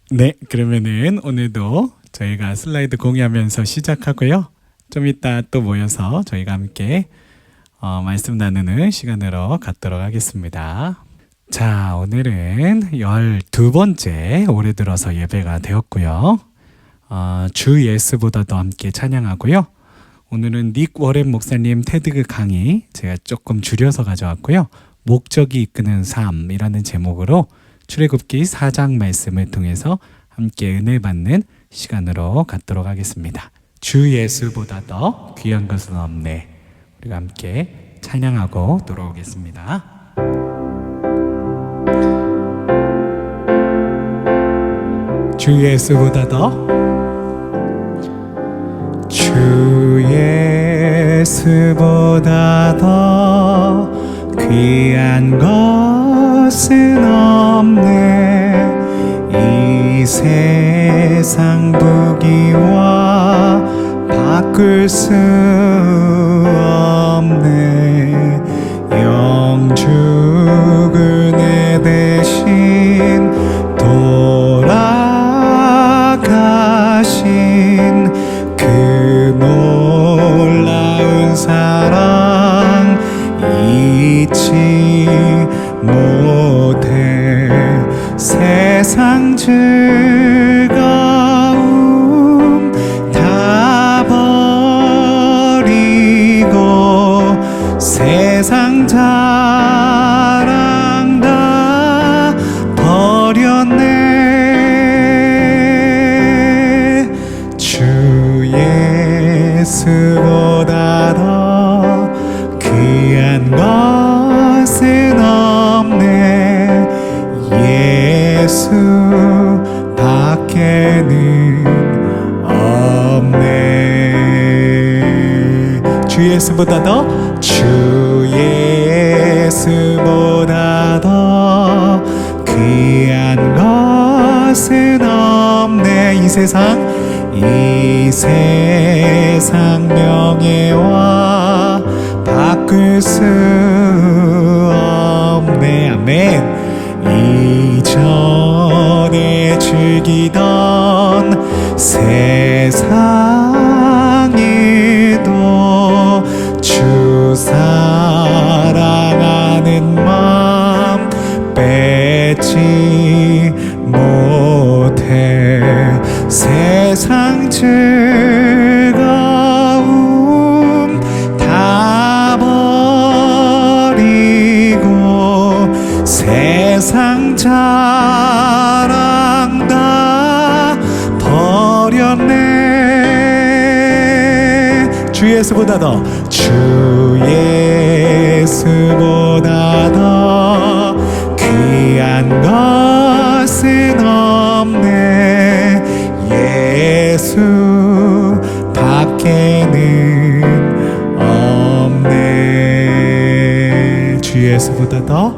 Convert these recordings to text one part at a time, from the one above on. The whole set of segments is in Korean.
네, 그러면은 오늘도 저희가 슬라이드 공유하면서 시작하고요. 좀 이따 또 모여서 저희가 함께 말씀 나누는 시간으로 갖도록 하겠습니다. 자, 오늘은 12번째 올해 들어서 예배가 되었고요. 주 예수보다도 함께 찬양하고요. 오늘은 닉 워렌 목사님 테드 강의 제가 조금 줄여서 가져왔고요. 목적이 이끄는 삶이라는 제목으로 출애굽기 4장 말씀을 통해서 함께 은혜 받는 시간으로 갖도록 하겠습니다. 주 예수보다 더 귀한 것은 없네. 우리가 함께 찬양하고 돌아오겠습니다. 주 예수보다 더 주 예수보다 더 귀한 것은 없네. 이 세상 부귀와 바꿀 수 없네. 영죽을 내 대신 돌아가신 그 놀라운 사랑 잊지 못해. 세상 즐거움 다 버리고 세상 자랑 다 버렸네. 주 예수보다 더 귀한 것은 없네. 예수 밖에는 없네. 주 예수보다 더 주 예수보다 더 귀한 것은 없네. 이 세상 명예와 바꿀 수 없네. 아멘. 이전에 즐기던 세상에도 주 사랑하는 마음 뺏지 못해. 세상 즐거움 다 버리고 세상 자랑 다 버렸네. 주 예수보다 더 주 예수보다 더 귀한 것은 없네. 예수 밖에는 없네. 주 예수보다 더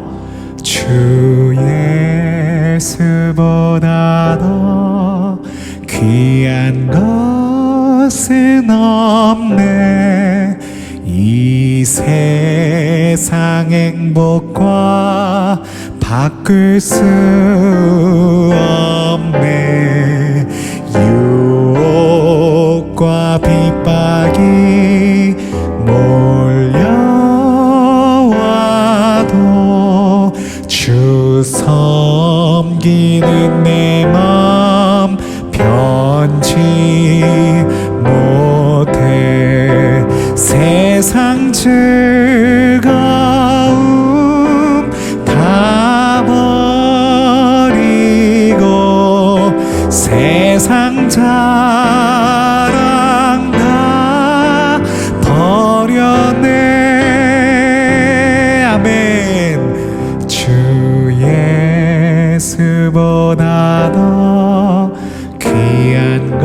주 예수보다 더 귀한 것은 없네. 이 세상 행복과 바꿀 수 없네. 유혹과 핍박이 몰려와도 주 섬기는 내 맘 변치 못해. 세상 즐거움 다 버리고 세상 자랑 다 버렸네. 아멘. 주 예수보다 더 귀한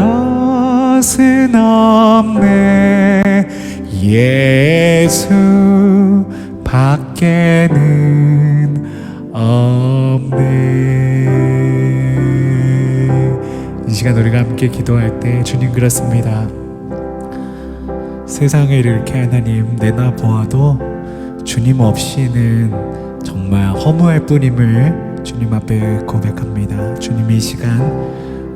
것은 없네. 예수 밖에는 없네. 이 시간 우리가 함께 기도할 때 주님 그렇습니다. 세상을 이렇게 하나님 내다보아도 주님 없이는 정말 허무할 뿐임을 주님 앞에 고백합니다. 주님 이 시간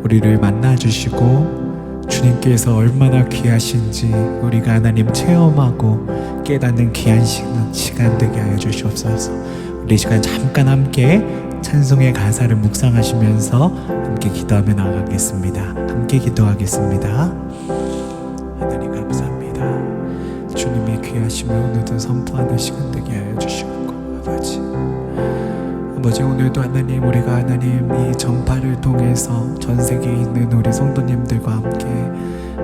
우리를 만나주시고 주님께서 얼마나 귀하신지 우리가 하나님 체험하고 깨닫는 귀한 시간 되게 하여 주시옵소서. 우리 이 시간 잠깐 함께 찬송의 가사를 묵상하시면서 함께 기도하며 나가겠습니다. 함께 기도하겠습니다. 하나님 감사합니다. 주님의 귀하심을 오늘도 선포하는 시간 되게 하여 주시고 아버지 오늘도 하나님 우리가 하나님 이 전파를 통해서 전 세계에 있는 우리 성도님들과 함께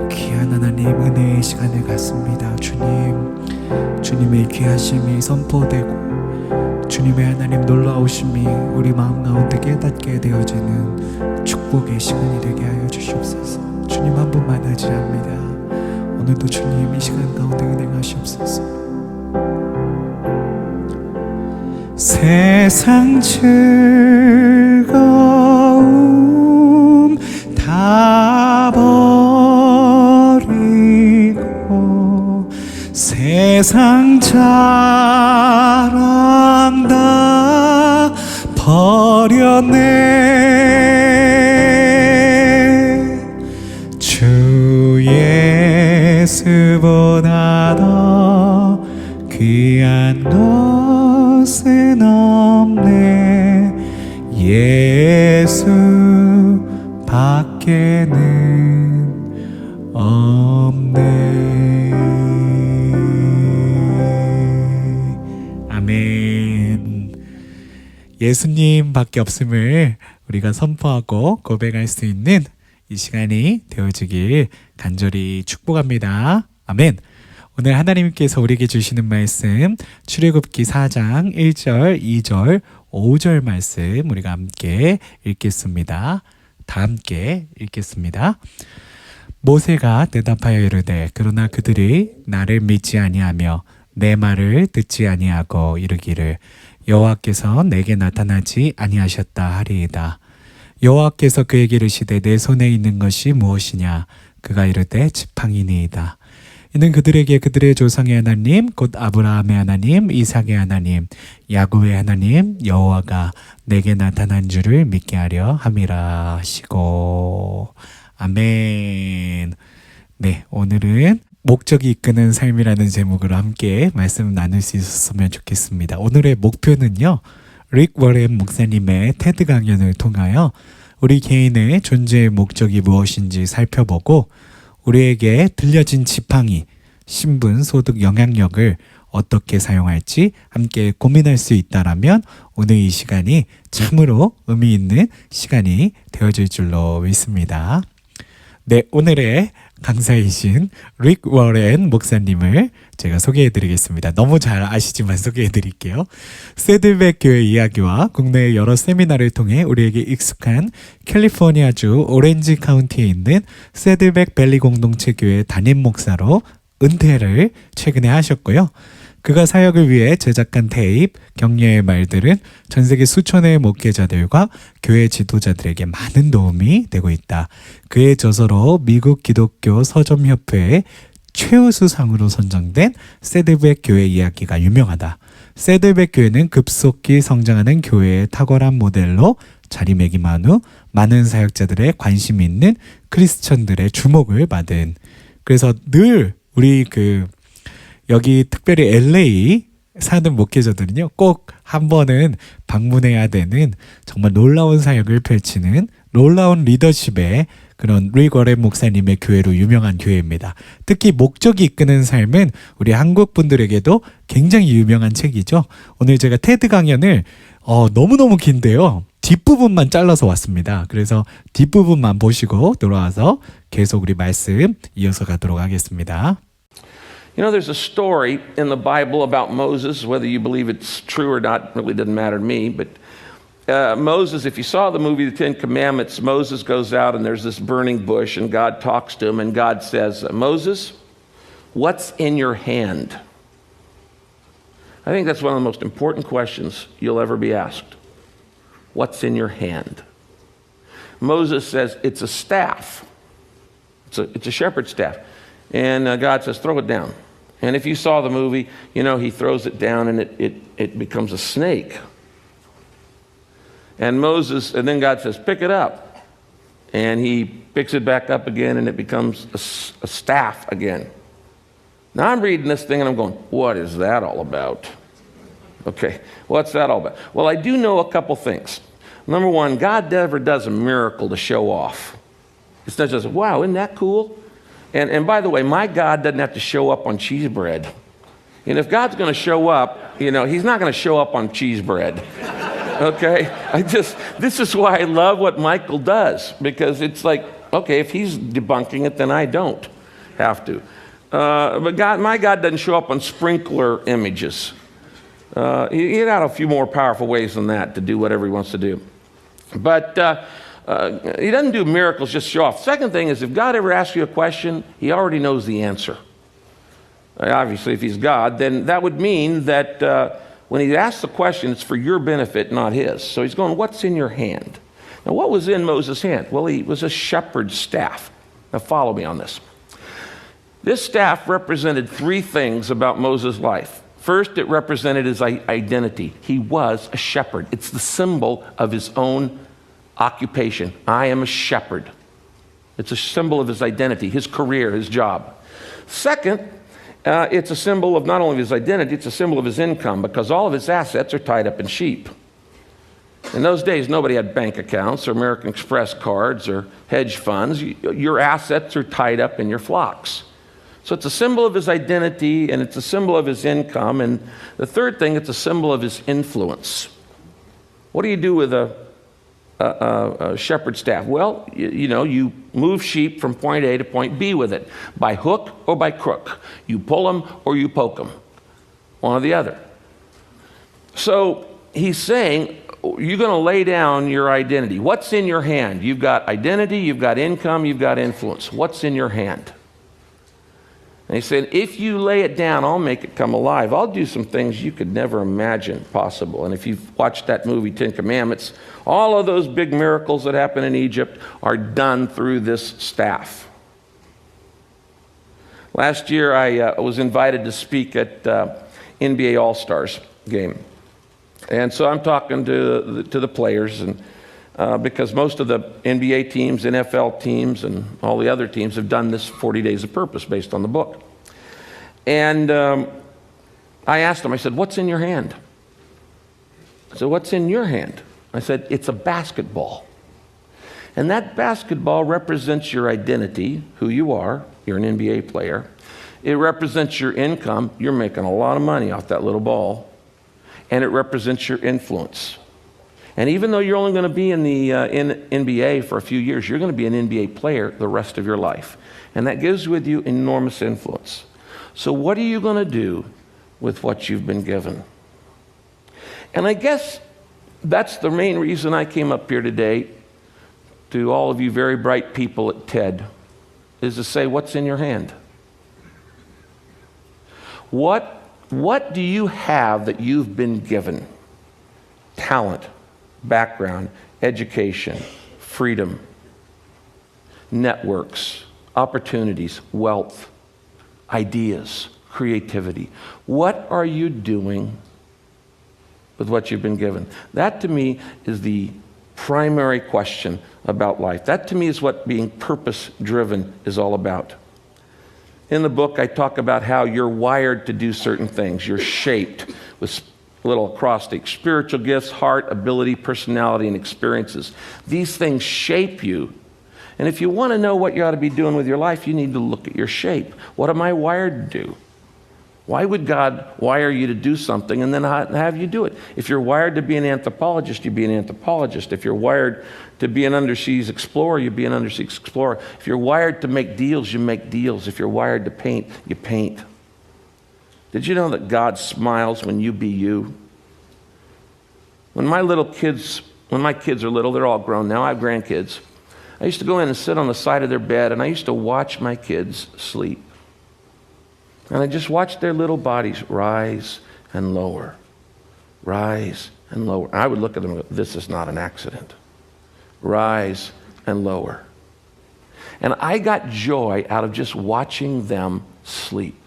귀한 하나님 은혜의 시간을 갖습니다. 주님의 귀하심이 선포되고 주님의 하나님 놀라우심이 우리 마음 가운데 깨닫게 되어지는 축복의 시간이 되게 하여 주시옵소서. 주님 한 분만 의지합니다. 오늘도 주님 이 시간 가운데 은행하시옵소서. 세상 즐거움 다 버리고 세상 자랑 다 버렸네. 주 예수보다 더 귀한 것은 없네. 예수 밖에는 없네. 아멘. 예수님 밖에 없음을 우리가 선포하고 고백할 수 있는 이 시간이 되어지길 간절히 축복합니다. 아멘. 오늘 하나님께서 우리에게 주시는 말씀 출애굽기 4장 1절, 2절, 5절 말씀 우리가 함께 읽겠습니다. 다 함께 읽겠습니다. 모세가 대답하여 이르되 그러나 그들이 나를 믿지 아니하며 내 말을 듣지 아니하고 이르기를 여호와께서 내게 나타나지 아니하셨다 하리이다. 여호와께서 그에게 이르시되 내 손에 있는 것이 무엇이냐? 그가 이르되 지팡이니이다. 이는 그들에게 그들의 조상의 하나님 곧 아브라함의 하나님 이삭의 하나님 야곱의 하나님 여호와가 내게 나타난 줄을 믿게 하려 함이라 하시고. 아멘. 네, 오늘은 목적이 이끄는 삶이라는 제목으로 함께 말씀 나눌 수 있었으면 좋겠습니다. 오늘의 목표는요, 릭 워렌 목사님의 테드 강연을 통하여 우리 개인의 존재의 목적이 무엇인지 살펴보고 우리에게 들려진 지팡이, 신분, 소득, 영향력을 어떻게 사용할지 함께 고민할 수 있다라면 오늘 이 시간이 참으로 의미 있는 시간이 되어질 줄로 믿습니다. 네, 오늘의 강사이신 릭 워렌 목사님을 제가 소개해드리겠습니다. 너무 잘 아시지만 소개해드릴게요. 새들백 교회 이야기와 국내의 여러 세미나를 통해 우리에게 익숙한 캘리포니아주 오렌지 카운티에 있는 새들백 밸리 공동체 교회 담임 목사로 은퇴를 최근에 하셨고요. 그가 사역을 위해 제작한 테이프, 격려의 말들은 전 세계 수천의 목회자들과 교회 지도자들에게 많은 도움이 되고 있다. 그의 저서로 미국 기독교 서점협회의 최우수상으로 선정된 새들백 교회 이야기가 유명하다. 새들백 교회는 급속히 성장하는 교회의 탁월한 모델로 자리매김한 후 많은 사역자들의 관심이 있는 크리스천들의 주목을 받은, 그래서 늘 우리 여기 특별히 LA 사는 목회자들은요 꼭 한 번은 방문해야 되는 정말 놀라운 사역을 펼치는 놀라운 리더십의 그런 릭 워렌 목사님의 교회로 유명한 교회입니다. 특히 목적이 이끄는 삶은 우리 한국 분들에게도 굉장히 유명한 책이죠. 오늘 제가 테드 강연을 너무너무 긴데요, 뒷부분만 잘라서 왔습니다. 그래서 뒷부분만 보시고 돌아와서 계속 우리 말씀 이어서 가도록 하겠습니다. You know, there's a story in the Bible about Moses. Whether you believe it's true or not really doesn't matter to me. But Moses, if you saw the movie The Ten Commandments, Moses goes out and there's this burning bush and God talks to him and God says, Moses, what's in your hand? I think that's one of the most important questions you'll ever be asked. What's in your hand? Moses says, it's a staff. It's a shepherd's staff. And God says, throw it down. And if you saw the movie, you know, he throws it down and it becomes a snake. And then God says, pick it up. And he picks it back up again, and it becomes a staff again. Now I'm reading this thing and I'm going, what is that all about? Okay, what's that all about? Well, I do know a couple things. Number one, God never does a miracle to show off. It's not just, wow, isn't that cool? And by the way, my God doesn't have to show up on cheese bread. And if God's going to show up, he's not going to show up on cheese bread. Okay? This is why I love what Michael does, because it's like, okay, if he's debunking it, then I don't have to. But my God doesn't show up on sprinkler images. He got a few more powerful ways than that to do whatever he wants to do. But he doesn't do miracles just to show off. Second thing is, if God ever asks you a question, he already knows the answer. Obviously, if he's God, then that would mean that when he asks the question, it's for your benefit, not his. So he's going, what's in your hand? Now, what was in Moses' hand? Well, he was a shepherd's staff. Now, follow me on this. This staff represented three things about Moses' life. First, it represented his identity. He was a shepherd. It's the symbol of his own occupation. I am a shepherd. It's a symbol of his identity, his career, his job. Second, it's a symbol of not only his identity, it's a symbol of his income, because all of his assets are tied up in sheep. In those days, nobody had bank accounts or American Express cards or hedge funds. Your assets are tied up in your flocks. So it's a symbol of his identity, and it's a symbol of his income. And the third thing, it's a symbol of his influence. What do you do with a shepherd's staff? Well, you move sheep from point A to point B with it, by hook or by crook. You pull them or you poke them, one or the other. So he's saying, you're going to lay down your identity. What's in your hand? You've got identity, you've got income, you've got influence. What's in your hand? And he said, if you lay it down, I'll make it come alive. I'll do some things you could never imagine possible. And if you've watched that movie, Ten Commandments, all of those big miracles that happen in Egypt are done through this staff. Last year, I was invited to speak at NBA All-Stars game. And so I'm talking to the players, and because most of the NBA teams, NFL teams, and all the other teams have done this 40 Days of Purpose based on the book. And I asked them, I said, what's in your hand? I said, what's in your hand? I said, it's a basketball. And that basketball represents your identity, who you are. You're an NBA player. It represents your income. You're making a lot of money off that little ball. And it represents your influence. And even though you're only going to be in the NBA for a few years, you're going to be an NBA player the rest of your life. And that gives with you enormous influence. So what are you going to do with what you've been given? And I guess that's the main reason I came up here today to all of you very bright people at TED, is to say, what's in your hand? What do you have that you've been given? Talent, background, education, freedom, networks, opportunities, wealth, ideas, creativity. What are you doing with what you've been given? That to me is the primary question about life. That to me is what being purpose-driven is all about. In the book, I talk about how you're wired to do certain things. You're shaped with a little acrostic: spiritual gifts, heart, ability, personality, and experiences. These things shape you. And if you want to know what you ought to be doing with your life, you need to look at your shape. What am I wired to do? Why would God wire you to do something and then have you do it? If you're wired to be an anthropologist, you be an anthropologist. If you're wired to be an underseas explorer, you be an underseas explorer. If you're wired to make deals, you make deals. If you're wired to paint, you paint. Did you know that God smiles when you be you? When my kids are little, they're all grown now, I have grandkids. I used to go in and sit on the side of their bed, and I used to watch my kids sleep. And I just watched their little bodies rise and lower, rise and lower. I would look at them and go, this is not an accident. Rise and lower. And I got joy out of just watching them sleep.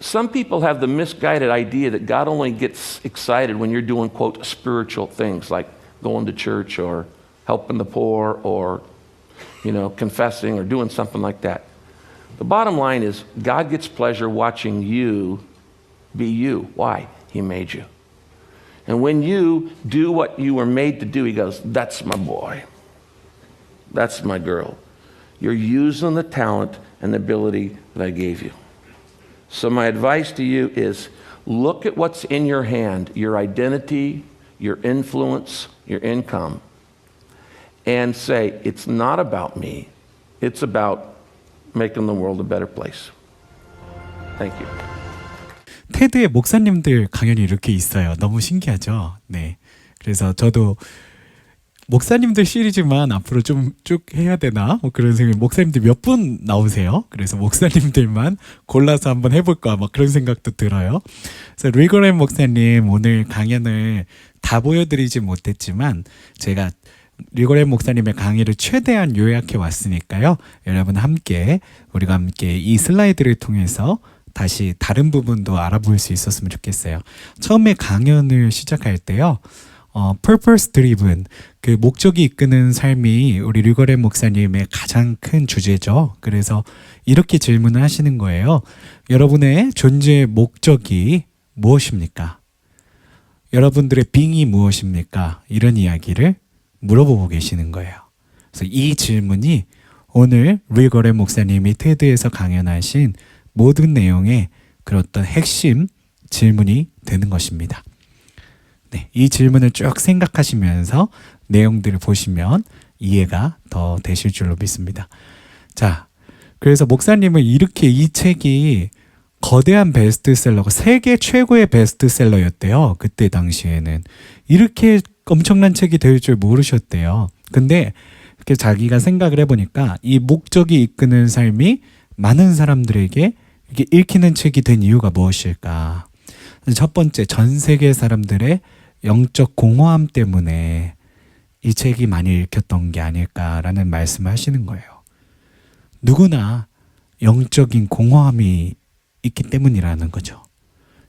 Some people have the misguided idea that God only gets excited when you're doing, quote, spiritual things like going to church or helping the poor or, confessing or doing something like that. The bottom line is God gets pleasure watching you be you. Why? He made you. And when you do what you were made to do, he goes, that's my boy. That's my girl. You're using the talent and the ability that I gave you. So my advice to you is look at what's in your hand, your identity, your influence, your income, and say, it's not about me. It's about making the world a better place. Thank you. 테드의 목사님들 강연이 이렇게 있어요. 너무 신기하죠? 네. 그래서 저도 목사님들 시리즈만 앞으로 좀 쭉 해야 되나? 뭐 그런 생각, 목사님들 몇 분 나오세요? 그래서 목사님들만 골라서 한번 해볼까? 막 그런 생각도 들어요. 그래서 리거렌 목사님 오늘 강연을 다 보여드리지 못했지만 제가 리거렌 목사님의 강의를 최대한 요약해 왔으니까요. 여러분 우리가 함께 이 슬라이드를 통해서 다시 다른 부분도 알아볼 수 있었으면 좋겠어요. 처음에 강연을 시작할 때요. purpose driven, 그 목적이 이끄는 삶이 우리 리거렌 목사님의 가장 큰 주제죠. 그래서 이렇게 질문을 하시는 거예요. 여러분의 존재의 목적이 무엇입니까? 여러분들의 being이 무엇입니까? 이런 이야기를 물어보고 계시는 거예요. 그래서 이 질문이 오늘 리거렌 목사님이 테드에서 강연하신 모든 내용의 그런 어떤 핵심 질문이 되는 것입니다. 네, 이 질문을 쭉 생각하시면서 내용들을 보시면 이해가 더 되실 줄로 믿습니다. 자, 그래서 목사님은 이렇게 이 책이 거대한 베스트셀러고 세계 최고의 베스트셀러였대요. 그때 당시에는. 이렇게 엄청난 책이 될 줄 모르셨대요. 근데 이렇게 자기가 생각을 해보니까 이 목적이 이끄는 삶이 많은 사람들에게 이게 읽히는 책이 된 이유가 무엇일까? 첫 번째, 전 세계 사람들의 영적 공허함 때문에 이 책이 많이 읽혔던 게 아닐까라는 말씀을 하시는 거예요. 누구나 영적인 공허함이 있기 때문이라는 거죠.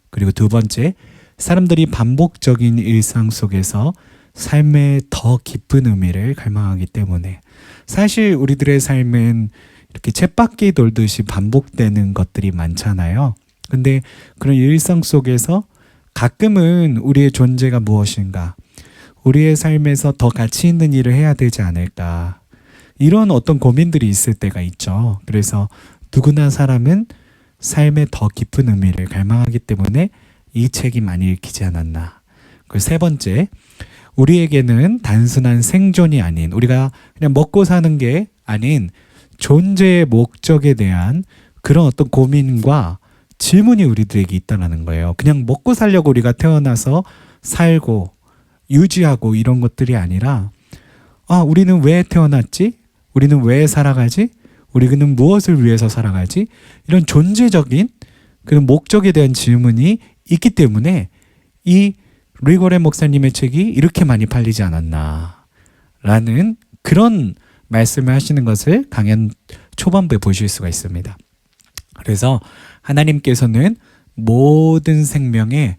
그리고 두 번째, 사람들이 반복적인 일상 속에서 삶의 더 깊은 의미를 갈망하기 때문에 사실 우리들의 삶은 이렇게 쳇바퀴 돌듯이 반복되는 것들이 많잖아요. 근데 그런 일상 속에서 가끔은 우리의 존재가 무엇인가, 우리의 삶에서 더 가치 있는 일을 해야 되지 않을까, 이런 어떤 고민들이 있을 때가 있죠. 그래서 누구나 사람은 삶의 더 깊은 의미를 갈망하기 때문에 이 책이 많이 읽히지 않았나. 그리고 세 번째, 우리에게는 단순한 생존이 아닌, 우리가 그냥 먹고 사는 게 아닌 존재의 목적에 대한 그런 어떤 고민과 질문이 우리들에게 있다는 거예요. 그냥 먹고 살려고 우리가 태어나서 살고 유지하고 이런 것들이 아니라, 우리는 왜 태어났지? 우리는 왜 살아가지? 우리는 무엇을 위해서 살아가지? 이런 존재적인 그런 목적에 대한 질문이 있기 때문에 이 리거렌 목사님의 책이 이렇게 많이 팔리지 않았나 라는 그런 말씀을 하시는 것을 강연 초반부에 보실 수가 있습니다. 그래서 하나님께서는 모든 생명에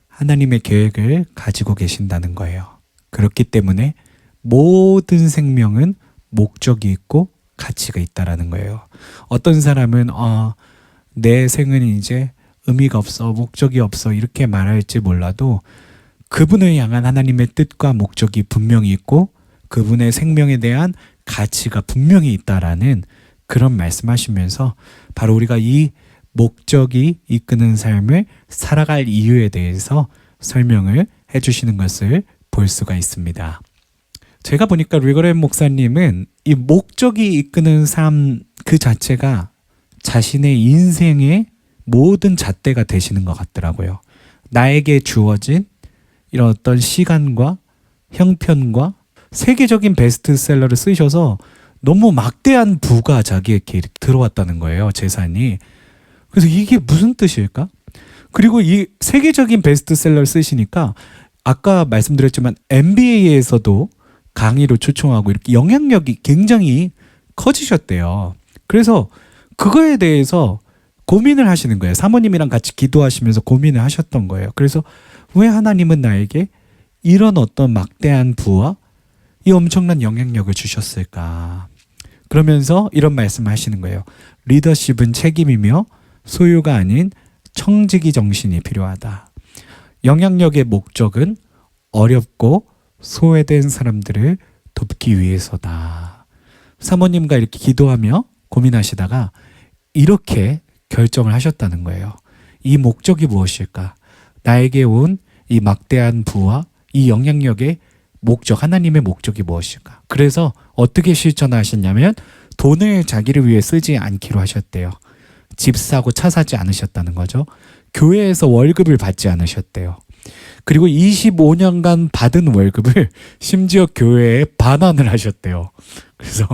하나님의 계획을 가지고 계신다는 거예요. 그렇기 때문에 모든 생명은 목적이 있고 가치가 있다라는 거예요. 어떤 사람은 내 생은 이제 의미가 없어, 목적이 없어 이렇게 말할지 몰라도 그분을 향한 하나님의 뜻과 목적이 분명히 있고 그분의 생명에 대한 가치가 분명히 있다라는 그런 말씀하시면서 바로 우리가 이 목적이 이끄는 삶을 살아갈 이유에 대해서 설명을 해주시는 것을 볼 수가 있습니다. 제가 보니까 리거렌 목사님은 이 목적이 이끄는 삶 그 자체가 자신의 인생의 모든 잣대가 되시는 것 같더라고요. 나에게 주어진 이런 어떤 시간과 형편과 세계적인 베스트셀러를 쓰셔서 너무 막대한 부가 자기에게 들어왔다는 거예요, 재산이. 그래서 이게 무슨 뜻일까? 그리고 이 세계적인 베스트셀러를 쓰시니까 아까 말씀드렸지만 MBA에서도 강의로 초청하고 이렇게 영향력이 굉장히 커지셨대요. 그래서 그거에 대해서 고민을 하시는 거예요. 사모님이랑 같이 기도하시면서 고민을 하셨던 거예요. 그래서 왜 하나님은 나에게 이런 어떤 막대한 부와 이 엄청난 영향력을 주셨을까? 그러면서 이런 말씀을 하시는 거예요. 리더십은 책임이며 소유가 아닌 청지기 정신이 필요하다. 영향력의 목적은 어렵고 소외된 사람들을 돕기 위해서다. 사모님과 이렇게 기도하며 고민하시다가 이렇게 결정을 하셨다는 거예요. 이 목적이 무엇일까? 나에게 온 이 막대한 부와 이 영향력의 목적, 하나님의 목적이 무엇일까? 그래서 어떻게 실천하셨냐면 돈을 자기를 위해 쓰지 않기로 하셨대요. 집 사고 차 사지 않으셨다는 거죠. 교회에서 월급을 받지 않으셨대요. 그리고 25년간 받은 월급을 심지어 교회에 반환을 하셨대요. 그래서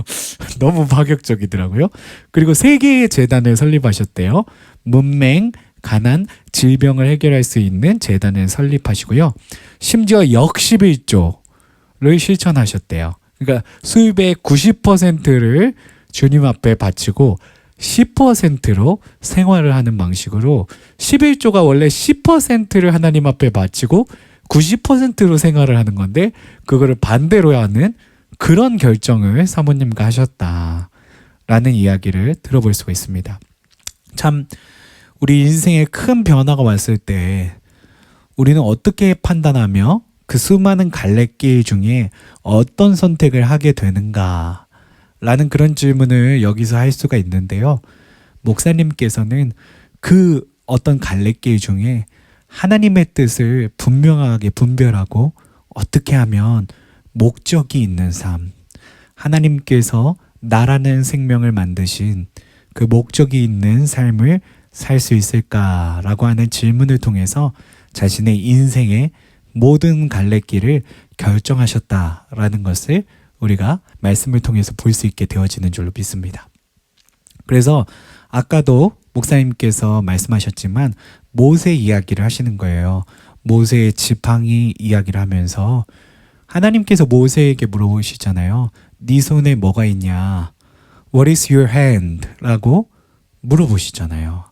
너무 파격적이더라고요. 그리고 3개의 재단을 설립하셨대요. 문맹, 가난, 질병을 해결할 수 있는 재단을 설립하시고요. 심지어 역십일조를 실천하셨대요. 그러니까 수입의 90%를 주님 앞에 바치고 10%로 생활을 하는 방식으로 11조가 원래 10%를 하나님 앞에 바치고 90%로 생활을 하는 건데 그거를 반대로 하는 그런 결정을 사모님과 하셨다라는 이야기를 들어볼 수가 있습니다. 참 우리 인생에 큰 변화가 왔을 때 우리는 어떻게 판단하며 그 수많은 갈래길 중에 어떤 선택을 하게 되는가 라는 그런 질문을 여기서 할 수가 있는데요. 목사님께서는 그 어떤 갈래길 중에 하나님의 뜻을 분명하게 분별하고 어떻게 하면 목적이 있는 삶, 하나님께서 나라는 생명을 만드신 그 목적이 있는 삶을 살 수 있을까라고 하는 질문을 통해서 자신의 인생의 모든 갈래길을 결정하셨다라는 것을 우리가 말씀을 통해서 볼 수 있게 되어지는 줄로 믿습니다. 그래서 아까도 목사님께서 말씀하셨지만 모세 이야기를 하시는 거예요. 모세의 지팡이 이야기를 하면서 하나님께서 모세에게 물어보시잖아요. 네 손에 뭐가 있냐? What is your hand? 라고 물어보시잖아요.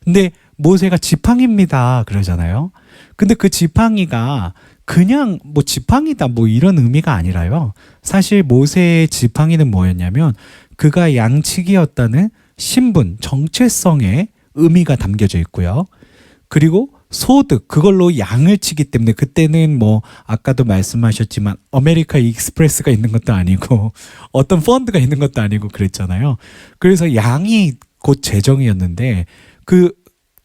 근데 모세가 지팡이입니다 그러잖아요. 근데 그 지팡이가 그냥 뭐 지팡이다 뭐 이런 의미가 아니라요. 사실 모세의 지팡이는 뭐였냐면 그가 양치기였다는 신분, 정체성의 의미가 담겨져 있고요. 그리고 소득, 그걸로 양을 치기 때문에 그때는 뭐 아까도 말씀하셨지만 아메리카 익스프레스가 있는 것도 아니고 어떤 펀드가 있는 것도 아니고 그랬잖아요. 그래서 양이 곧 재정이었는데 그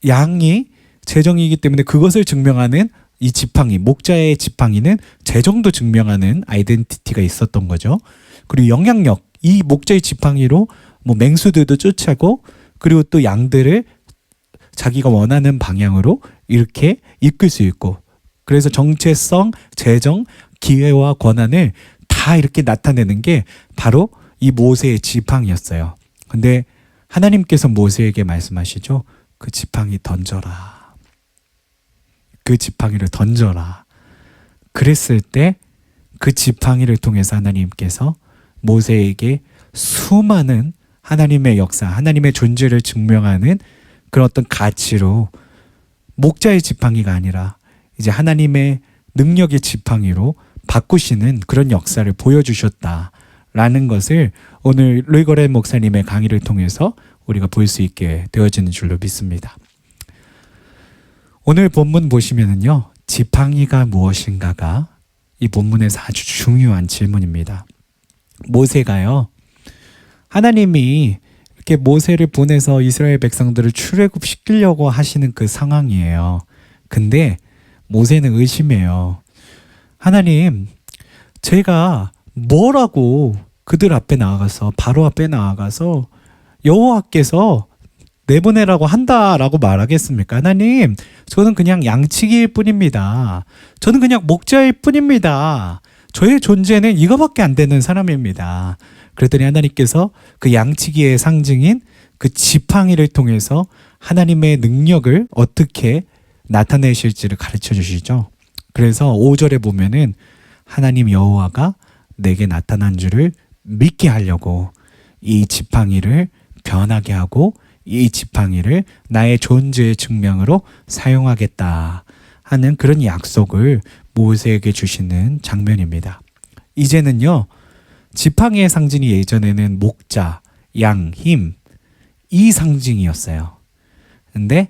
양이 재정이기 때문에 그것을 증명하는 이 지팡이, 목자의 지팡이는 재정도 증명하는 아이덴티티가 있었던 거죠. 그리고 영향력, 이 목자의 지팡이로 뭐 맹수들도 쫓아고 그리고 또 양들을 자기가 원하는 방향으로 이렇게 이끌 수 있고 그래서 정체성, 재정, 기회와 권한을 다 이렇게 나타내는 게 바로 이 모세의 지팡이였어요. 근데 하나님께서 모세에게 말씀하시죠. 그 지팡이 던져라. 그 지팡이를 던져라. 그랬을 때 그 지팡이를 통해서 하나님께서 모세에게 수많은 하나님의 역사, 하나님의 존재를 증명하는 그런 어떤 가치로 목자의 지팡이가 아니라 이제 하나님의 능력의 지팡이로 바꾸시는 그런 역사를 보여주셨다라는 것을 오늘 루이거렌 목사님의 강의를 통해서 우리가 볼 수 있게 되어지는 줄로 믿습니다. 오늘 본문 보시면은요, 지팡이가 무엇인가가 이 본문에서 아주 중요한 질문입니다. 모세가요, 하나님이 이렇게 모세를 보내서 이스라엘 백성들을 출애굽시키려고 하시는 그 상황이에요. 근데 모세는 의심해요. 하나님, 제가 뭐라고 그들 앞에 나아가서 바로 앞에 나아가서 여호와께서 내보내라고 한다라고 말하겠습니까? 하나님, 저는 그냥 양치기일 뿐입니다. 저는 그냥 목자일 뿐입니다. 저의 존재는 이거밖에 안 되는 사람입니다. 그랬더니 하나님께서 그 양치기의 상징인 그 지팡이를 통해서 하나님의 능력을 어떻게 나타내실지를 가르쳐 주시죠. 그래서 5절에 보면은 하나님 여호와가 내게 나타난 줄을 믿게 하려고 이 지팡이를 변하게 하고 이 지팡이를 나의 존재의 증명으로 사용하겠다 하는 그런 약속을 모세에게 주시는 장면입니다. 이제는요, 지팡이의 상징이 예전에는 목자, 양, 힘, 이 상징이었어요. 근데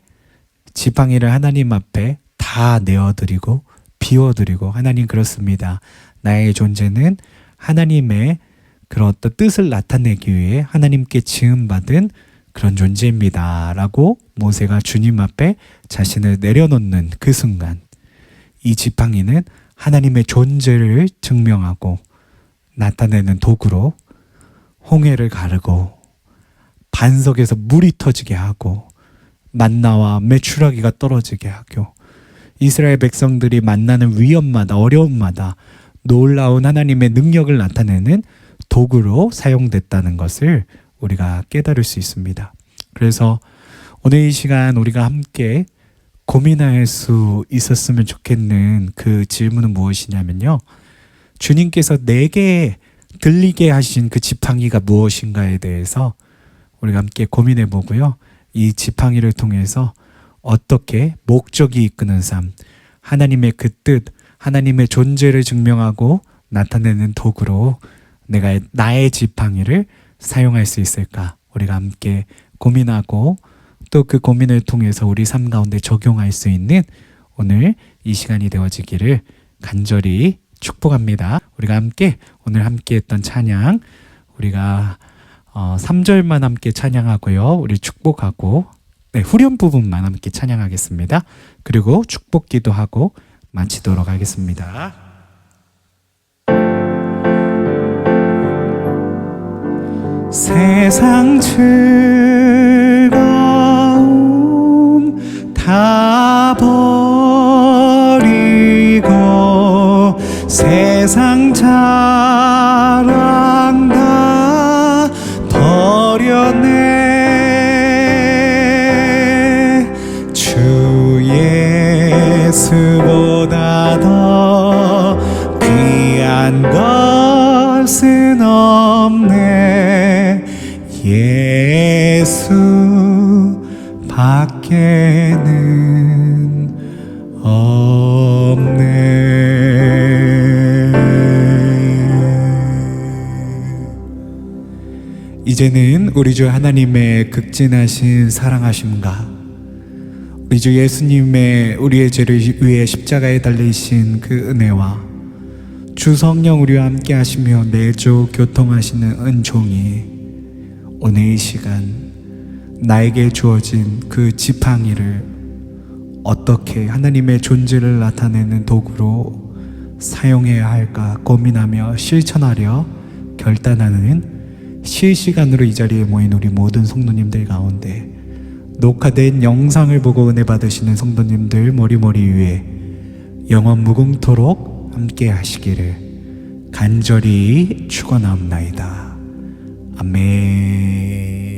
지팡이를 하나님 앞에 다 내어드리고 비워드리고, 하나님 그렇습니다. 나의 존재는 하나님의 그런 어떤 뜻을 나타내기 위해 하나님께 지음받은 그런 존재입니다 라고 모세가 주님 앞에 자신을 내려놓는 그 순간, 이 지팡이는 하나님의 존재를 증명하고 나타내는 도구로 홍해를 가르고 반석에서 물이 터지게 하고 만나와 메추라기가 떨어지게 하고 이스라엘 백성들이 만나는 위험마다 어려움마다 놀라운 하나님의 능력을 나타내는 도구로 사용됐다는 것을 우리가 깨달을 수 있습니다. 그래서 오늘 이 시간 우리가 함께 고민할 수 있었으면 좋겠는 그 질문은 무엇이냐면요, 주님께서 내게 들리게 하신 그 지팡이가 무엇인가에 대해서 우리가 함께 고민해 보고요, 이 지팡이를 통해서 어떻게 목적이 이끄는 삶, 하나님의 그 뜻, 하나님의 존재를 증명하고 나타내는 도구로 내가 나의 지팡이를 사용할 수 있을까, 우리가 함께 고민하고 또 그 고민을 통해서 우리 삶 가운데 적용할 수 있는 오늘 이 시간이 되어지기를 간절히 축복합니다. 우리가 함께 오늘 함께 했던 찬양, 우리가 3절만 함께 찬양하고요, 우리 축복하고 후렴 부분만 함께 찬양하겠습니다. 그리고 축복 기도하고 마치도록 하겠습니다. 세상 즐거움 다 버리고 세상 자랑 다 버려내 주 예수보다 더 귀한 것은 없네. 예수 밖에는 없네. 이제는 우리 주 하나님의 극진하신 사랑하심과 우리 주 예수님의 우리의 죄를 위해 십자가에 달리신 그 은혜와 주 성령 우리와 함께 하시며 내조 교통하시는 은총이 오늘 이 시간 나에게 주어진 그 지팡이를 어떻게 하나님의 존재를 나타내는 도구로 사용해야 할까 고민하며 실천하려 결단하는 실시간으로 이 자리에 모인 우리 모든 성도님들 가운데 녹화된 영상을 보고 은혜 받으시는 성도님들 머리머리 위에 영원 무궁토록 함께 하시기를 간절히 축원하옵나이다. 아멘.